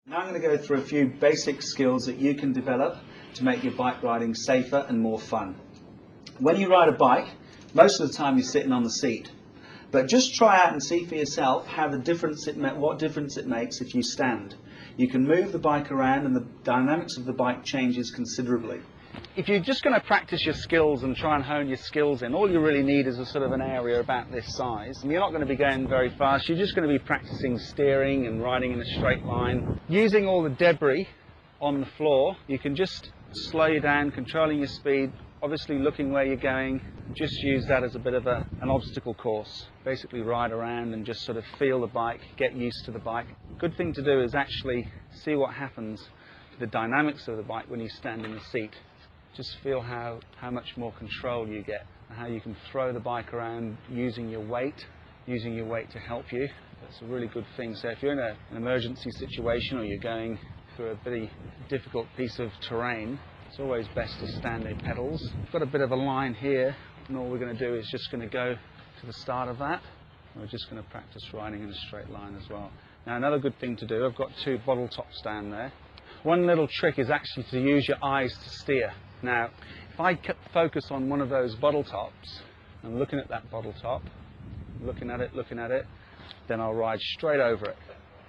Now I'm going to go through a few basic skills that you can develop to make your bike riding safer and more fun. When you ride a bike, most of the time you're sitting on the seat. But just try out and see for yourself what difference it makes if you stand. You can move the bike around and the dynamics of the bike changes considerably. If you're just going to practice your skills and try and hone your skills in, all you really need is a sort of an area about this size. And you're not going to be going very fast, you're just going to be practicing steering and riding in a straight line. Using all the debris on the floor, you can just slow you down, controlling your speed, obviously looking where you're going. Just use that as a bit of an obstacle course. Basically ride around and just sort of feel the bike, get used to the bike. Good thing to do is actually see what happens to the dynamics of the bike when you stand in the seat. Just feel how much more control you get and how you can throw the bike around using your weight to help you. That's a really good thing. So if you're in an emergency situation or you're going through a very difficult piece of terrain, it's always best to stand in pedals. I've got a bit of a line here, and all we're going to do is just going to go to the start of that. We're just going to practice riding in a straight line as well. Now another good thing to do, I've got two bottle tops down there. One little trick is actually to use your eyes to steer. Now, if I focus on one of those bottle tops, and looking at that bottle top, looking at it, then I'll ride straight over it.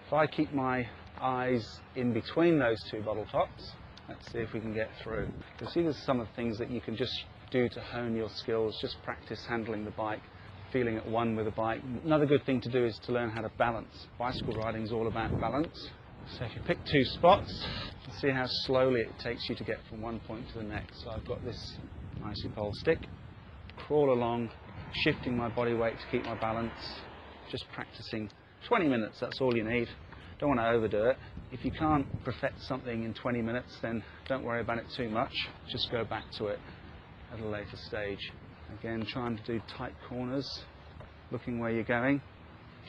If I keep my eyes in between those two bottle tops, let's see if we can get through. You'll see there's some of the things that you can just do to hone your skills, just practice handling the bike, feeling at one with the bike. Another good thing to do is to learn how to balance. Bicycle riding is all about balance. So if you pick two spots, you can see how slowly it takes you to get from one point to the next. So I've got this icy pole stick, crawl along, shifting my body weight to keep my balance, just practicing. 20 minutes, that's all you need. Don't want to overdo it. If you can't perfect something in 20 minutes, then don't worry about it too much. Just go back to it at a later stage. Again, trying to do tight corners, looking where you're going,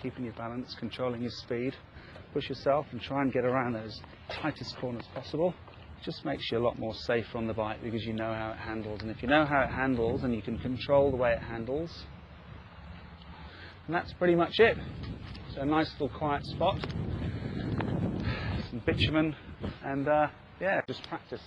keeping your balance, controlling your speed. Push yourself and try and get around those tightest corners possible. Just makes you a lot more safer on the bike because you know how it handles. And if you know how it handles and you can control the way it handles, and that's pretty much it. So a nice little quiet spot, some bitumen, and yeah, just practice.